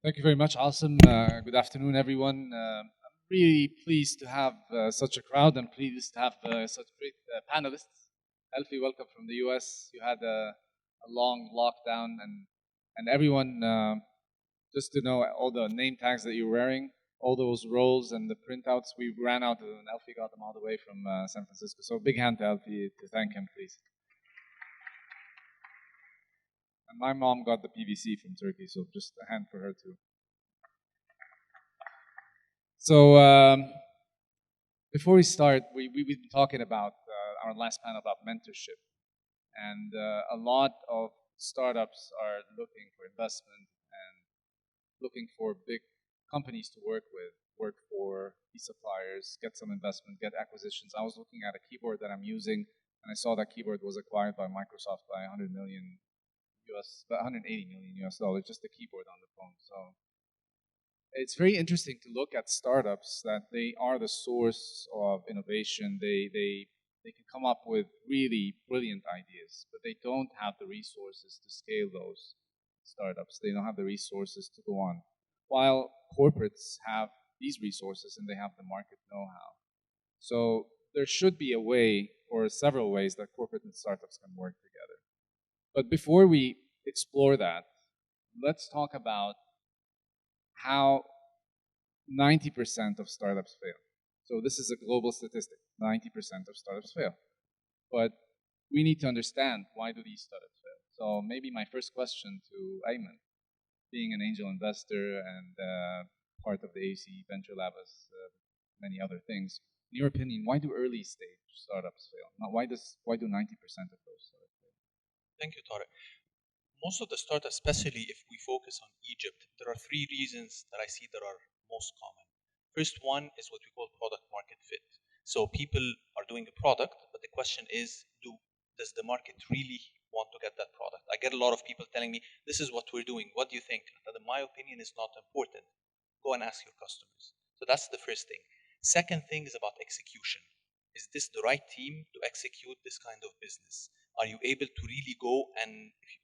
Thank you very much, Asim. Good afternoon, everyone. I'm really pleased to have such a crowd and pleased to have such great panelists. Alfie, welcome from the US. You had a long lockdown, and everyone, just to know all the name tags that you're wearing, all those roles and the printouts, we ran out of them, and Alfie got them all the way from San Francisco. So big hand to Alfie to thank him, please. And my mom got the PVC from Turkey, so just a hand for her too. So before we start, we've been talking about our last panel about mentorship, and a lot of startups are looking for investment and looking for big companies to work with, work for, be suppliers, get some investment, get acquisitions. I was looking at a keyboard that I'm using, and I saw that keyboard was acquired by Microsoft by 100 million US, 180 million US dollars, just the keyboard on the phone. So it's very interesting to look at startups that they are the source of innovation. They can come up with really brilliant ideas, but they don't have the resources to scale those startups. They don't have the resources to go on. While corporates have these resources and they have the market know-how. So there should be a way or several ways that corporate and startups can work together. But before we explore that, let's talk about how 90% of startups fail. So this is a global statistic. 90% of startups fail. But we need to understand, why do these startups fail? So maybe my first question to Ayman, being an angel investor and part of the AC Venture Lab as many other things, in your opinion, why do early stage startups fail? Not why do 90% of those startups fail? Thank you, Tarek. Most of the startups, especially if we focus on Egypt, there are three reasons that I see that are most common. First one is what we call product market fit. So people are doing a product, but the question is, does the market really want to get that product? I get a lot of people telling me, this is what we're doing. What do you think? And my opinion is not important. Go and ask your customers. So that's the first thing. Second thing is about execution. Is this the right team to execute this kind of business? Are you able to really go and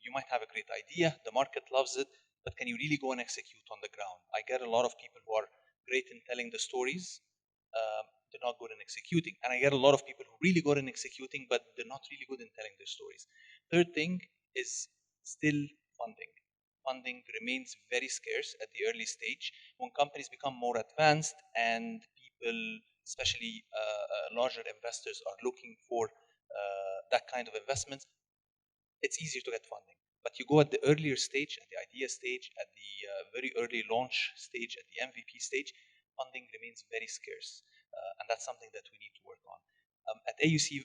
you might have a great idea, the market loves it, but can you really go and execute on the ground? I get a lot of people who are great in telling the stories, they're not good in executing. And I get a lot of people who are really good in executing, but they're not really good in telling their stories. Third thing is still funding. Funding remains very scarce at the early stage. When companies become more advanced and people, especially larger investors, are looking for that kind of investment, it's easier to get funding. But you go at the earlier stage, at the idea stage, at the very early launch stage, at the MVP stage, funding remains very scarce. And that's something that we need to work on. At AUC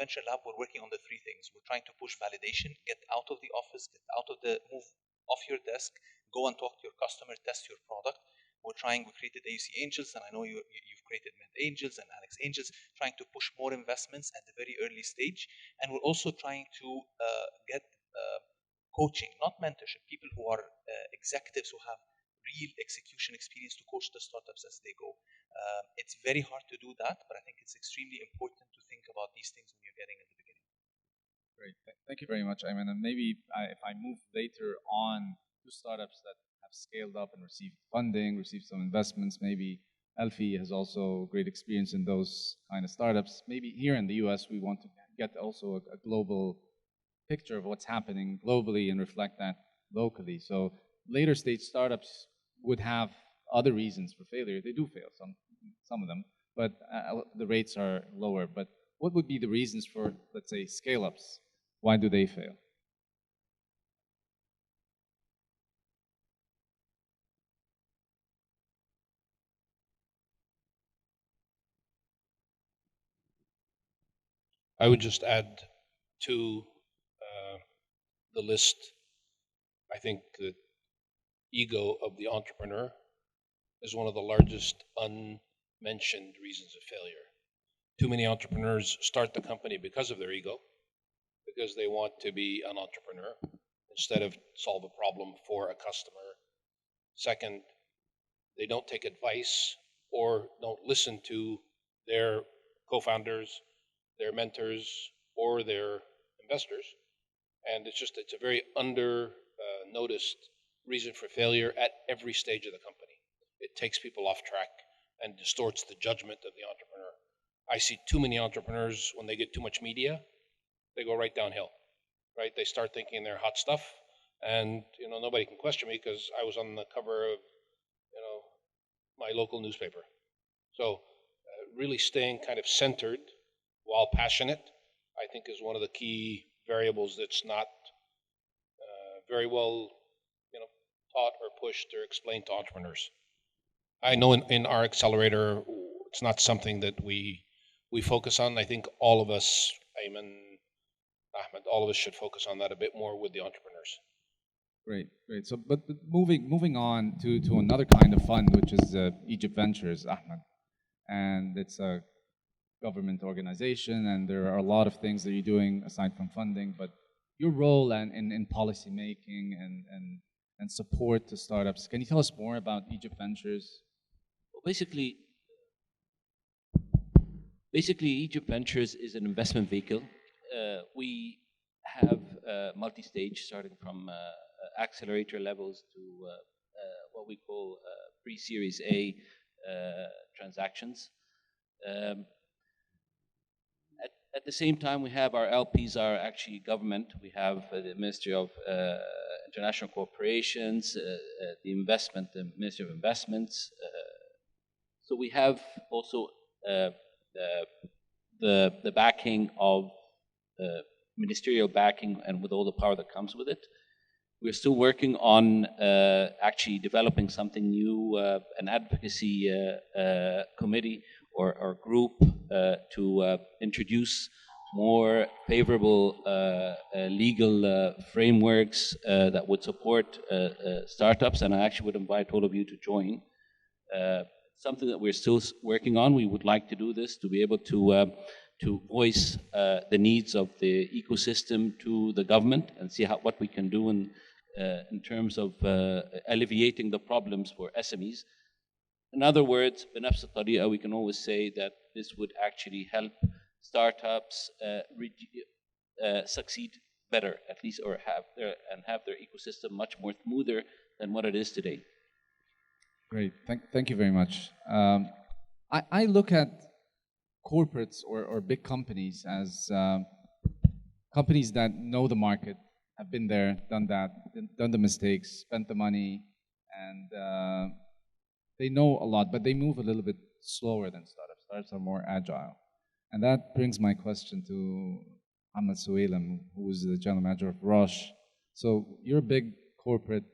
Venture Lab, we're working on the three things. We're trying to push validation, get out of the office, move off your desk, go and talk to your customer, test your product. We created AUC Angels, and I know you've created Med Angels and Alex Angels, trying to push more investments at the very early stage. And we're also trying to get coaching, not mentorship, people who are executives who have real execution experience to coach the startups as they go. It's very hard to do that, but I think it's extremely important to think about these things when you're getting at the beginning. Great. Thank you very much, Ayman. And maybe if I move later on to startups that have scaled up and received funding, received some investments, maybe Alfie has also great experience in those kind of startups. Maybe here in the US, we want to get also a global picture of what's happening globally and reflect that locally. So later stage startups would have other reasons for failure. They do fail, some of them, but the rates are lower. But what would be the reasons for, let's say, scale-ups? Why do they fail? I would just add to the list. I think the ego of the entrepreneur is one of the largest unmentioned reasons of failure. Too many entrepreneurs start the company because of their ego, because they want to be an entrepreneur instead of solve a problem for a customer. Second, they don't take advice or don't listen to their co-founders, their mentors, or their investors. And it's a very under noticed reason for failure at every stage of the company. It takes people off track and distorts the judgment of the entrepreneur. I see too many entrepreneurs, when they get too much media, they go right downhill, right? They start thinking they're hot stuff, and nobody can question me because I was on the cover of my local newspaper. So really staying kind of centered while passionate, I think, is one of the key variables that's not very well taught or pushed or explained to entrepreneurs. I know in our accelerator, it's not something that we focus on. I think all of us, Ayman, Ahmed, all of us should focus on that a bit more with the entrepreneurs. Great, great. So, but moving on to another kind of fund, which is Egypt Ventures, Ahmed, and it's a government organization, and there are a lot of things that you're doing aside from funding. But your role in policy making and support to startups. Can you tell us more about Egypt Ventures? Well, basically, Egypt Ventures is an investment vehicle. We have multi-stage, starting from accelerator levels to what we call pre-Series A transactions. At the same time, we have our LPs are actually government. We have the Ministry of International Corporations, the Ministry of Investments. So we have also the backing of ministerial backing, and with all the power that comes with it. We're still working on actually developing something new, an advocacy committee or group to introduce more favorable legal frameworks that would support startups, and I actually would invite all of you to join. Something that we're still working on. We would like to do this to be able to voice the needs of the ecosystem to the government and see what we can do in terms of alleviating the problems for SMEs. In other words, بنفس الطريقة, we can always say that this would actually help startups succeed better, at least, or have their ecosystem much more smoother than what it is today. Great, thank you very much. I look at corporates or big companies as companies that know the market, have been there, done that, done the mistakes, spent the money, and they know a lot, but they move a little bit slower than startups. Startups are more agile. And that brings my question to Ahmed Swilam, who is the general manager of Roche. So you're a big corporate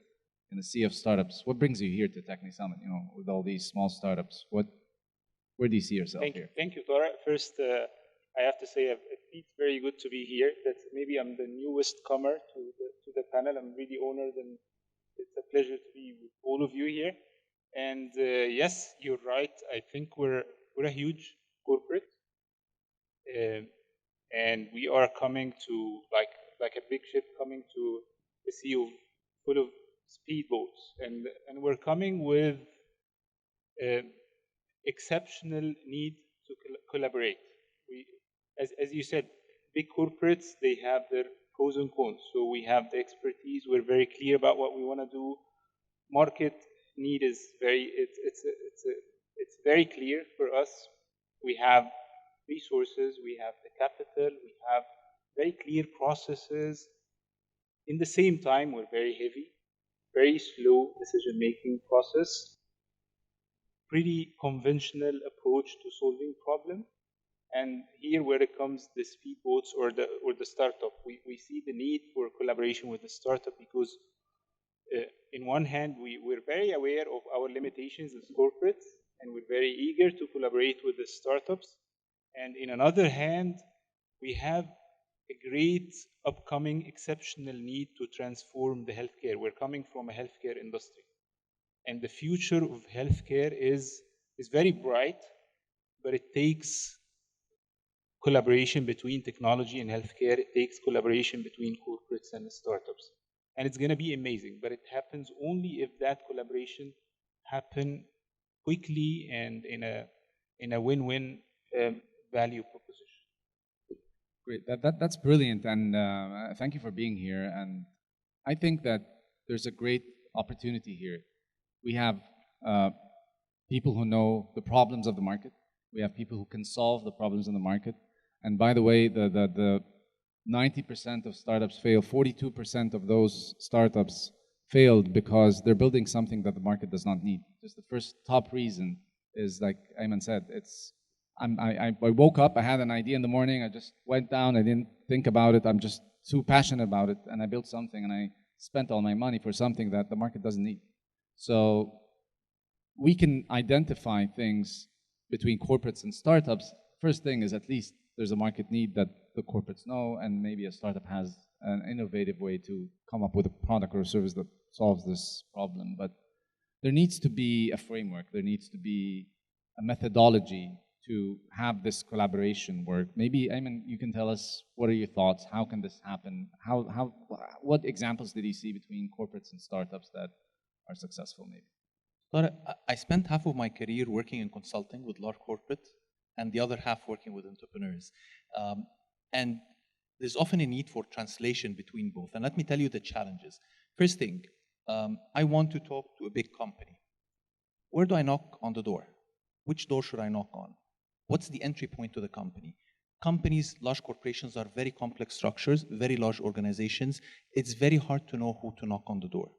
in the sea of startups. What brings you here to Techne Summit, with all these small startups? Where do you see yourself here? Thank you, Tarek. First, I have to say it feels very good to be here. That maybe I'm the newest comer to the panel. I'm really honored, and it's a pleasure to be with all of you here. And yes, you're right. I think we're a huge corporate, and we are coming to like a big ship coming to a sea full of speedboats, and we're coming with exceptional need to collaborate. As you said, big corporates, they have their pros and cons. So we have the expertise. We're very clear about what we want to do. Market need is it's very clear for us. We have resources. We have the capital. We have very clear processes. In the same time, we're very heavy, very slow decision-making process. Pretty conventional approach to solving problem, and here where it comes the speedboats or the startup, we see the need for collaboration with the startup because in one hand we're very aware of our limitations as corporates, and we're very eager to collaborate with the startups, and in another hand we have a great upcoming exceptional need to transform the healthcare. We're coming from a healthcare industry. And the future of healthcare is very bright, but it takes collaboration between technology and healthcare. It takes collaboration between corporates and startups. And it's going to be amazing, but it happens only if that collaboration happen quickly and in a win-win value proposition. Great, that's brilliant, and thank you for being here. And I think that there's a great opportunity here. We have people who know the problems of the market. We have people who can solve the problems in the market. And by the way, the 90% of startups fail. 42% of those startups failed because they're building something that the market does not need. Just the first top reason is, like Ayman said, I woke up, I had an idea in the morning, I just went down, I didn't think about it, I'm just too passionate about it, and I built something, and I spent all my money for something that the market doesn't need. So we can identify things between corporates and startups. First thing is, at least there's a market need that the corporates know, and maybe a startup has an innovative way to come up with a product or a service that solves this problem. But there needs to be a framework, there needs to be a methodology to have this collaboration work. Maybe, Ayman, you can tell us, what are your thoughts? How can this happen? What examples did you see between corporates and startups that are successful, maybe? Tarek, I spent half of my career working in consulting with large corporate and the other half working with entrepreneurs. And there's often a need for translation between both. And let me tell you the challenges. First thing, I want to talk to a big company. Where do I knock on the door? Which door should I knock on? What's the entry point to the company? Companies, large corporations are very complex structures, very large organizations. It's very hard to know who to knock on the door.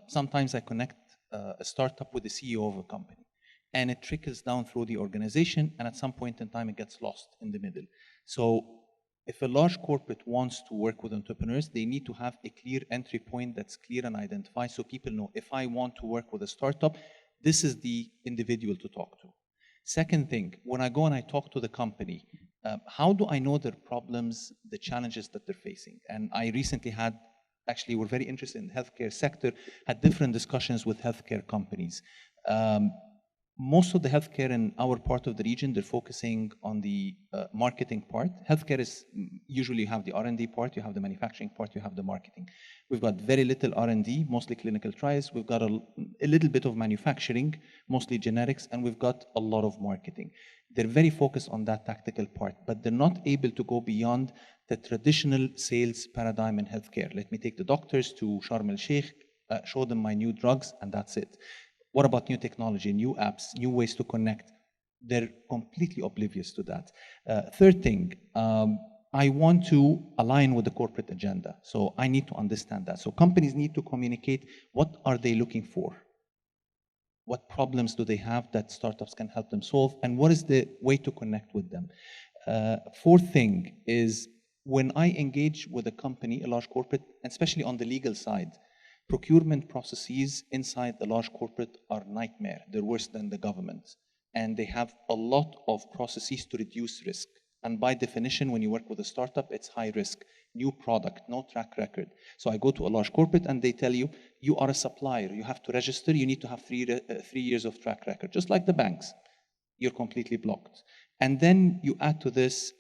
Sometimes I connect a startup with the CEO of a company, and it trickles down through the organization, and at some point in time it gets lost in the middle. So if a large corporate wants to work with entrepreneurs, they need to have a clear entry point that's clear and identified, so people know, if I want to work with a startup, this is the individual to talk to. Second thing, when I go and I talk to the company, how do I know their problems, the challenges that they're facing? And I recently had, actually we're very interested in the healthcare sector, had different discussions with healthcare companies. Most of the healthcare in our part of the region, they're focusing on the marketing part. Healthcare is, usually you have the R&D part, you have the manufacturing part, you have the marketing. We've got very little R&D, mostly clinical trials. We've got a little bit of manufacturing, mostly generics, and we've got a lot of marketing. They're very focused on that tactical part, but they're not able to go beyond the traditional sales paradigm in healthcare. Let me take the doctors to Sharm el-Sheikh, show them my new drugs, and that's it. What about new technology, new apps, new ways to connect? They're completely oblivious to that. Third thing, I want to align with the corporate agenda. So I need to understand that. So companies need to communicate, what are they looking for? What problems do they have that startups can help them solve? And what is the way to connect with them? Fourth thing is, when I engage with a company, a large corporate, especially on the legal side, procurement processes inside the large corporate are nightmare. They're worse than the government. And they have a lot of processes to reduce risk. And by definition, when you work with a startup, it's high risk. New product, no track record. So I go to a large corporate and they tell you, you are a supplier. You have to register. You need to have 3 years of track record. Just like the banks. You're completely blocked. And then you add to this,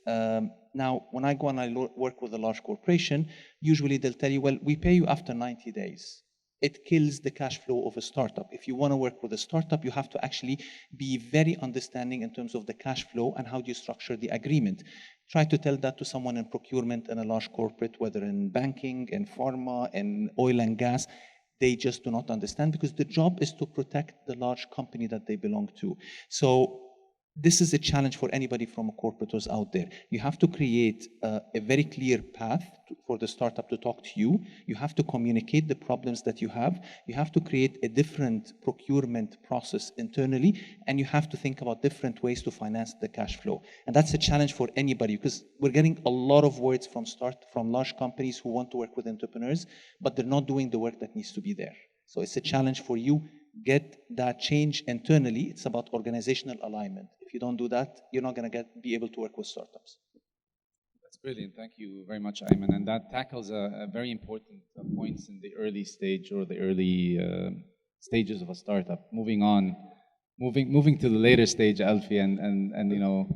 now when I go and I work with a large corporation, usually they'll tell you, well, we pay you after 90 days. It kills the cash flow of a startup. If you want to work with a startup, you have to actually be very understanding in terms of the cash flow and how do you structure the agreement. Try to tell that to someone in procurement in a large corporate, whether in banking, in pharma, in oil and gas. They just do not understand, because the job is to protect the large company that they belong to. So this is a challenge for anybody from a corporate who's out there. You have to create a very clear path for the startup to talk to you. You have to communicate the problems that you have. You have to create a different procurement process internally, and you have to think about different ways to finance the cash flow. And that's a challenge for anybody, because we're getting a lot of words from large companies who want to work with entrepreneurs, but they're not doing the work that needs to be there. So it's a challenge for you. Get that change internally. It's about organizational alignment. If you don't do that, you're not going to be able to work with startups. That's brilliant. Thank you very much, Ayman. And that tackles a very important points in the early stage, or the early stages of a startup. Moving to the later stage, Alfie, and you know,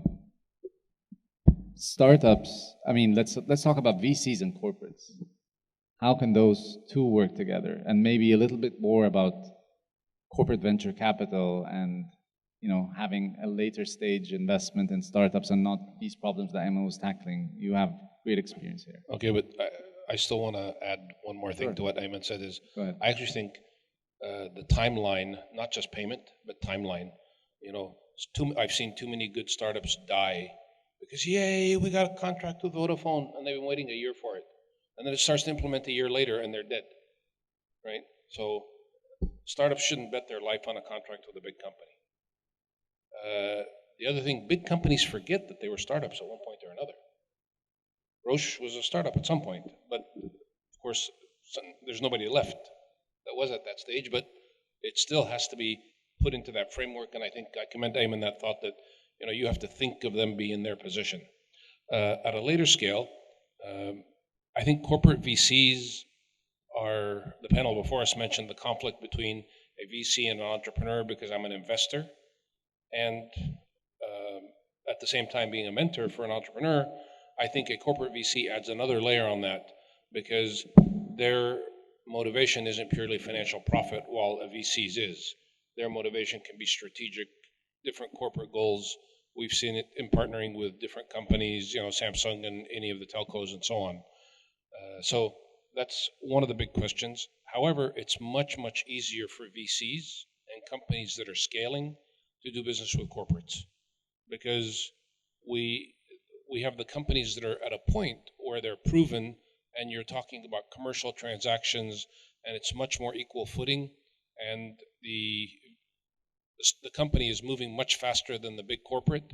startups. I mean, let's talk about VCs and corporates. How can those two work together? And maybe a little bit more about corporate venture capital, and you know, having a later stage investment in startups and not these problems that Ayman was tackling. You have great experience here. Okay, but I still want to add one more thing Sure. to what Ayman said is, Go ahead. I actually think the timeline, not just payment, but timeline, I've seen too many good startups die because, yay, we got a contract with Vodafone, and they've been waiting a year for it. And then it starts to implement a year later, and they're dead, right? So startups shouldn't bet their life on a contract with a big company. The other thing, big companies forget that they were startups at one point or another. Roche was a startup at some point, but of course, there's nobody left that was at that stage, but it still has to be put into that framework, and I think I commend Ayman that thought that you have to think of them be in their position. At a later scale, I think corporate VCs are, the panel before us mentioned the conflict between a VC and an entrepreneur because I'm an investor, and at the same time being a mentor for an entrepreneur, I think a corporate VC adds another layer on that because their motivation isn't purely financial profit, while a VC's is. Their motivation can be strategic, different corporate goals. We've seen it in partnering with different companies, Samsung and any of the telcos and so on. So that's one of the big questions. However, it's much, much easier for VCs and companies that are scaling to do business with corporates because we have the companies that are at a point where they're proven, and you're talking about commercial transactions, and it's much more equal footing, and the company is moving much faster than the big corporate,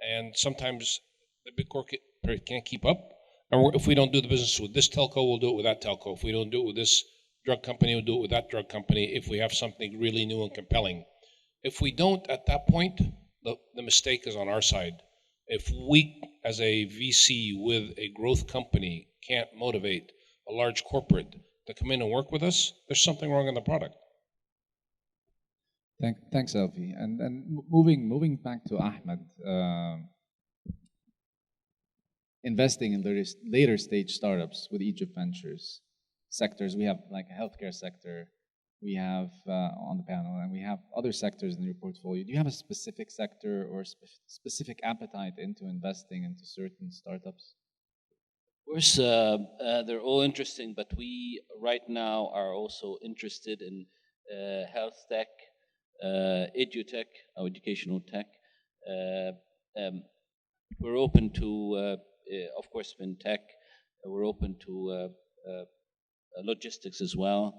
and sometimes the big corporate can't keep up. And if we don't do the business with this telco, we'll do it with that telco. If we don't do it with this drug company, we'll do it with that drug company if we have something really new and compelling. If we don't, at that point, the mistake is on our side. If we, as a VC with a growth company, can't motivate a large corporate to come in and work with us, there's something wrong in the product. Thanks, Alfie. And moving back to Ahmed, investing in later stage startups with Egypt Ventures sectors. We have like a healthcare sector. We have on the panel, and we have other sectors in your portfolio. Do you have a specific sector or specific appetite into investing into certain startups? Of course, they're all interesting, but we right now are also interested in health tech, edutech, or educational tech. We're open to, of course, fintech. We're open to logistics as well.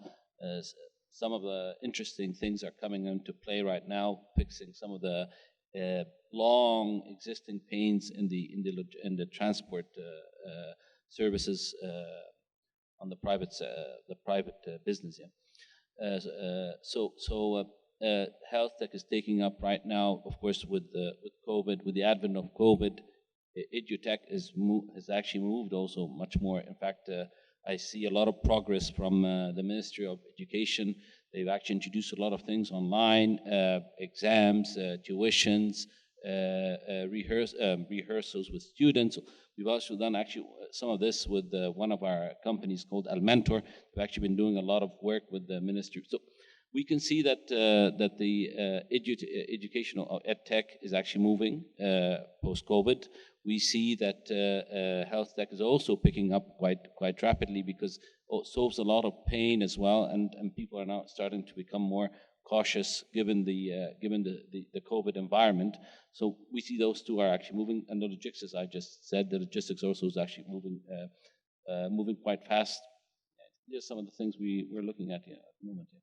Some of the interesting things are coming into play right now, fixing some of the long existing pains in the transport services on the private business. Health tech is taking up right now, of course, with COVID, with the advent of COVID. EduTech has actually moved also much more. In fact, I see a lot of progress from the Ministry of Education. They've actually introduced a lot of things online, exams, tuitions, rehearsals with students. We've also done actually some of this with one of our companies called Al Mentor. We've actually been doing a lot of work with the ministry. So we can see that the educational ed tech is actually moving post-COVID. We see that health tech is also picking up quite rapidly because it solves a lot of pain as well, and people are now starting to become more cautious given the COVID environment. So we see those two are actually moving, and the logistics, as I just said, the logistics also is actually moving quite fast. Just some of the things we're looking at here at the moment. Yeah.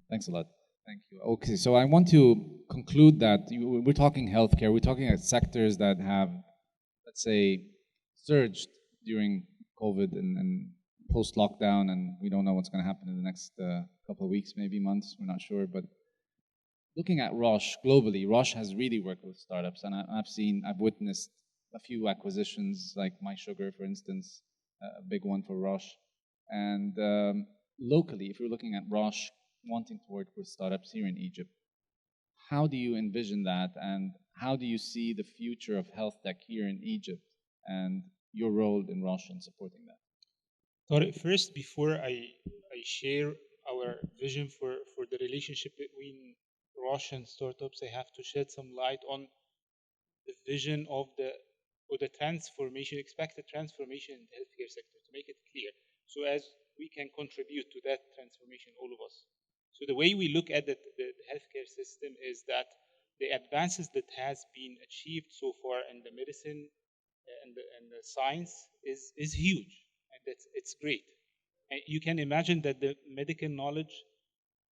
Thanks a lot. Thank you. Okay, so I want to conclude that we're talking healthcare. We're talking about sectors that have, let's say, surged during COVID and post-lockdown, and we don't know what's going to happen in the next couple of weeks, maybe months. We're not sure. But looking at Roche globally, Roche has really worked with startups, and I've witnessed a few acquisitions, like My Sugar, for instance, a big one for Roche. And locally, if you're looking at Roche wanting to work with startups here in Egypt, how do you envision that, and how do you see the future of health tech here in Egypt and your role in Roche in supporting that? Tarek, first, before I share our vision for the relationship between Roche and startups, I have to shed some light on the vision of the transformation, expected transformation in the healthcare sector, to make it clear. So as we can contribute to that transformation, all of us. So the way we look at the healthcare system is that the advances that has been achieved so far in the medicine and the science is huge, and it's great. And you can imagine that the medical knowledge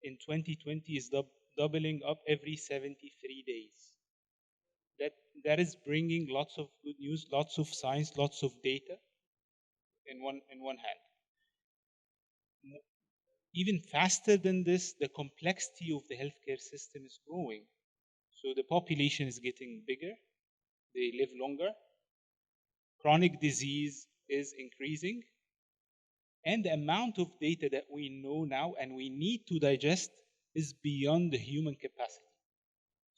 in 2020 is doubling up every 73 days. That is bringing lots of good news, lots of science, lots of data in one hand. Even faster than this, the complexity of the healthcare system is growing. So the population is getting bigger, they live longer, chronic disease is increasing, and the amount of data that we know now and we need to digest is beyond the human capacity.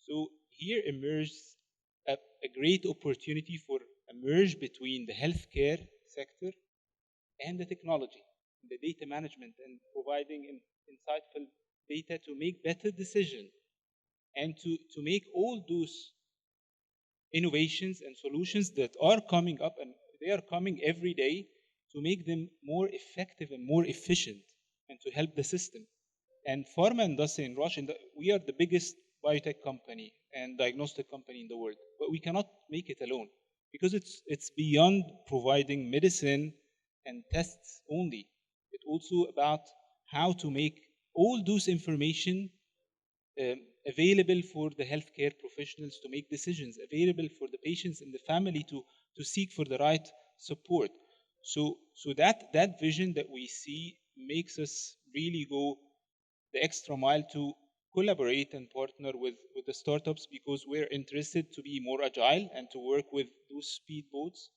So here emerges a great opportunity for a merge between the healthcare sector and the technology, the data management, and providing insightful data to make better decisions and to make all those innovations and solutions that are coming up, and they are coming every day, to make them more effective and more efficient and to help the system. And pharma industry in Roche, we are the biggest biotech company and diagnostic company in the world, but we cannot make it alone because it's beyond providing medicine and tests only. It's also about how to make all those information available for the healthcare professionals to make decisions, available for the patients and the family to seek for the right support. So that vision that we see makes us really go the extra mile to collaborate and partner with the startups, because we're interested to be more agile and to work with those speedboats.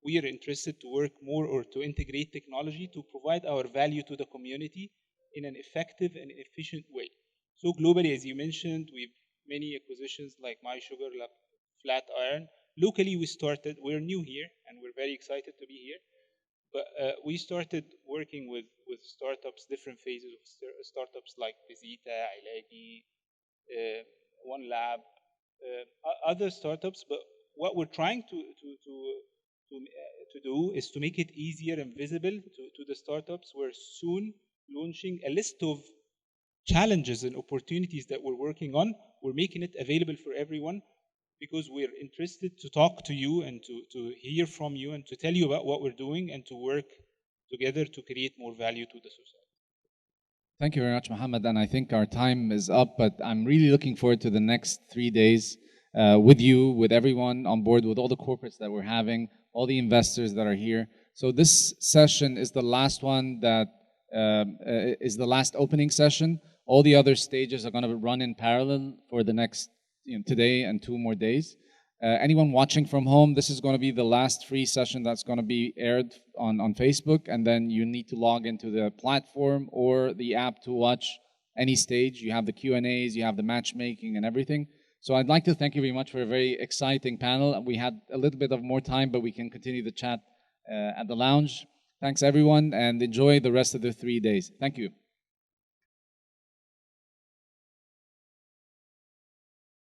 We are interested to work more or to integrate technology to provide our value to the community in an effective and efficient way. So globally, as you mentioned, we've many acquisitions like MySugar, like Flatiron. Locally, we're new here and we're very excited to be here. But we started working with startups, different phases of startups like Visita, Ilagi, One Lab, other startups. But what we're trying to do is to make it easier and visible to the startups. We're soon launching a list of challenges and opportunities that we're working on. We're making it available for everyone because we're interested to talk to you and to hear from you and to tell you about what we're doing and to work together to create more value to the society. Thank you very much, Mohamed. And I think our time is up, but I'm really looking forward to the next 3 days with you, with everyone on board, with all the corporates that we're having, all the investors that are here. So this session is the last one that is the last opening session. All the other stages are going to run in parallel for the next, today and 2 more days. Anyone watching from home, this is going to be the last free session that's going to be aired on Facebook, and then you need to log into the platform or the app to watch any stage. You have the Q&As, you have the matchmaking and everything. So I'd like to thank you very much for a very exciting panel. We had a little bit of more time, but we can continue the chat at the lounge. Thanks, everyone, and enjoy the rest of the 3 days. Thank you.